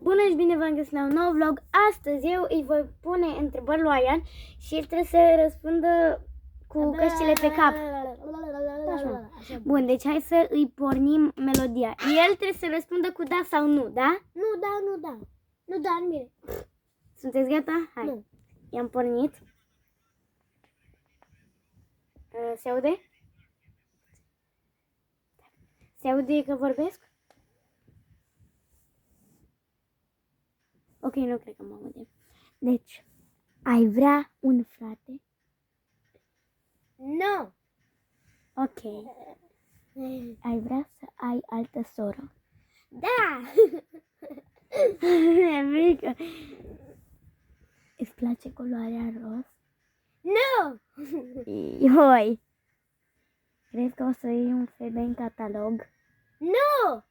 Bună și bine v-am găsit la un nou vlog. Astăzi eu îi voi pune întrebări lui Ian și el trebuie să răspundă cu căștile pe cap. Așa. Bun, deci hai să îi pornim melodia. El trebuie să răspundă cu da sau nu, da? Nu da, nu da. Nu da, nu bine. Sunteți gata? Hai. Nu. I-am pornit. Se aude? Se aude că vorbesc? Ok, nu cred că mă aude. Deci, ai vrea un frate? Nu. Ok. Ai vrea să ai altă soră? Da. E mică. Îți place culoarea roz? Nu. Ioi! Crezi că o să iei un FB în catalog? Nu.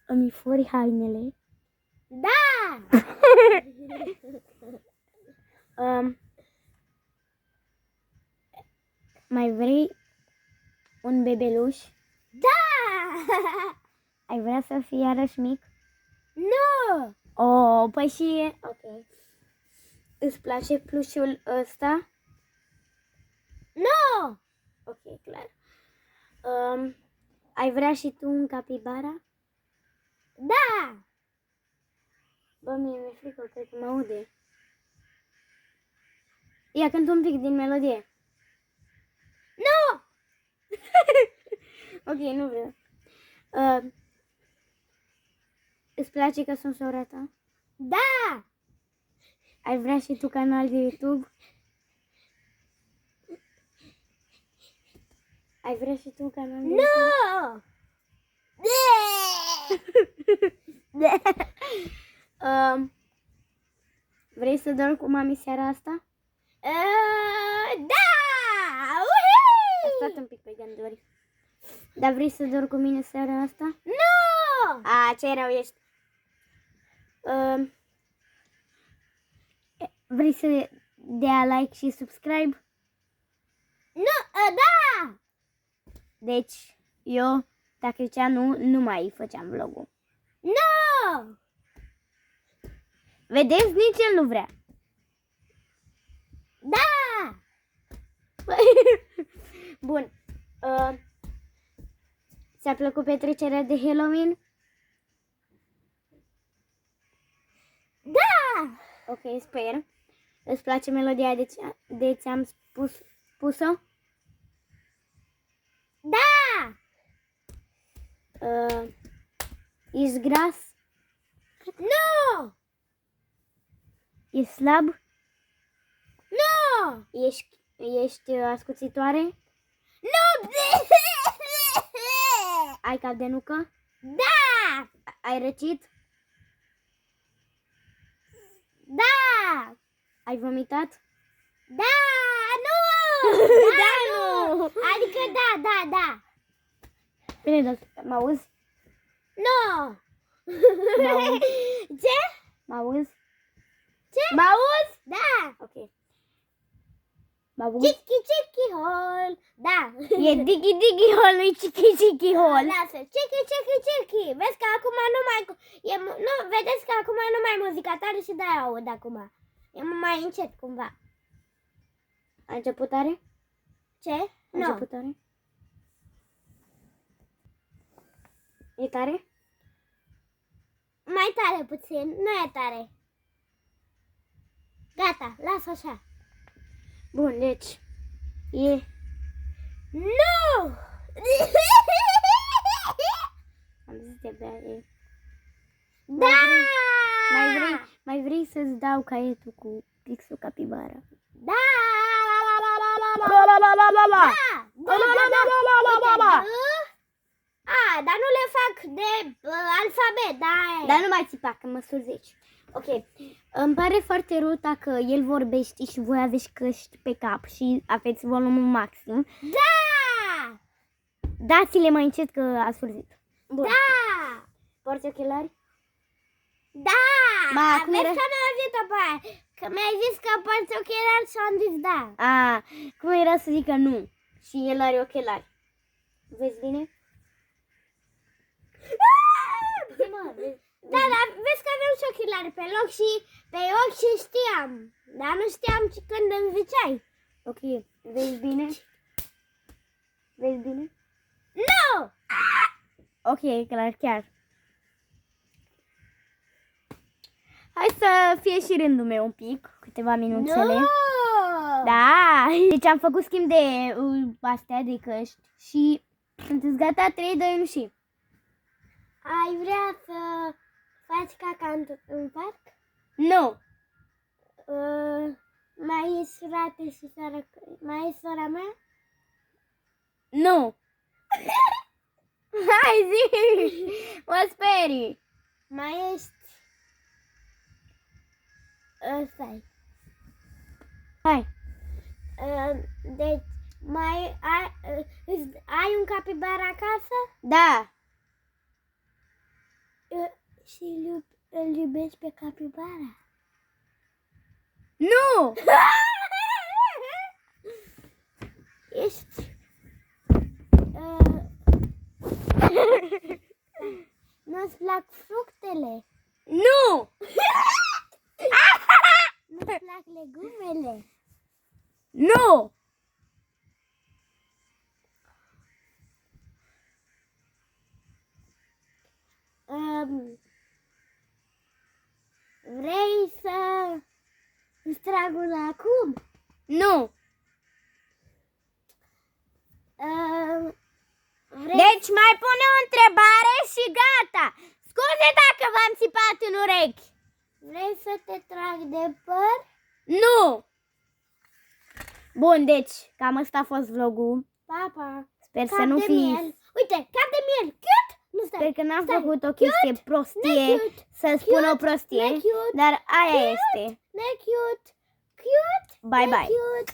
Îmi furi hainele? Da. Mai vrei un bebeluș? Da. Ai vrea să fii iarăși mic? Nu. Oh, păi și... Ok. Îți place plușul ăsta? Nu. Ok, clar. Ai vrea și tu un capibara? Da. Bă, mie mi-e frică, cred că mă aude. Ia, cânt un pic din melodie. Nu. Ok, nu vreau. Îți place că sunt sora ta? Da. Ai vrea și tu canal de YouTube? Ai vrea și tu canal de YouTube? Nu. Vrei să dormi cu mami seara asta? Da. Stai un pic pe gânduri. Dar vrei să dormi cu mine seara asta? Nu. A, ce rău ești. Vrei să dea like și subscribe? Nu. Da. Deci, eu, dacă zicea nu mai făceam vlogul. Nu. Vedeți? Nici el nu vrea. Da. Bun. Ți-a plăcut petrecerea de Halloween? Da. Ok, sper. Îți place melodia de ți-am spus-o? Da. Ești gras? Nu. Ești slab? Nu. Ești ascuțitoare? Nu. Ai cap de nucă? Da. Ai răcit? Da. Ai vomitat? Da. Nu. Da, nu. Adică da. Bine, dar mă auzi? Nu. M-auzi? Ce? Mă auzi? Ce? Mă auzi? Da. Ok. Mă auzi? Chicky hole. Da. E digi hol, nu chicky hol. Lasă. Chicky. Vezi că acum nu mai... Nu, vedeți că acum nu mai muzica tare și de-aia aud acum. E mai încet cumva. A început tare? Ce? A Nu. început tare? E tare? Mai tare puțin. Nu e tare. Gata, lasă așa. Bun, deci e... Nu! Am zis de bea, e... Da! Mai vrei să-ți dau caietul cu pixul capibara? Da! A, dar nu le fac de alfabet, da. Dar nu mai țipa, că mă surzești. Ok, îmi pare foarte rău dacă el vorbește și voi aveți căști pe cap și aveți volumul maxim. Da! Dați-le mai încet că a surzit. Bun. Da! Porți ochelari? Da! Acum Vezi era... că mi-a auzit după aia. Că mi-ai zis că porți ochelari și am zis da. A, cum era să zică nu? Și el are ochelari. Vezi bine? ochelari pe loc și pe ochi și știam. Dar nu știam când îmi ziceai. Ok, vezi bine? Vezi bine? Nu! Ok, clar, chiar. Hai să fie și rândul meu un pic, câteva minuțele. Nu! Da, deci am făcut schimb de astea de căști și sunteți gata? 3, 2, 1 și... Ai vrea să faci caca în parc? Nu! Mai ești frate și sora, mai ești sora mea? Nu! Hai zi! Mă sperii! Mai ești... Stai. Hai! Deci, mai ai un capibar acasă? Da! Și îl iubești pe capibara? Nu! Ești... Nu-ți plac fructele? Nu! Nu-ți plac legumele? Nu! Vrei să îți trag una acum? Nu! Vrei... Deci mai pune o întrebare și gata! Scuze dacă v-am țipat în urechi! Vrei să te trag de păr? Nu! Bun, deci, cam ăsta a fost vlogul. Papa, Sper cap să nu de fi... miel. Uite, cap de miel. Cute? Nu stai. Sper că n-am stai. făcut o chestie prostie, Ne-cute. să spun o Cute. prostie, Ne-cute. dar aia Cute. este. Ne-cute. Cute. Bye, bye. Ne-cute.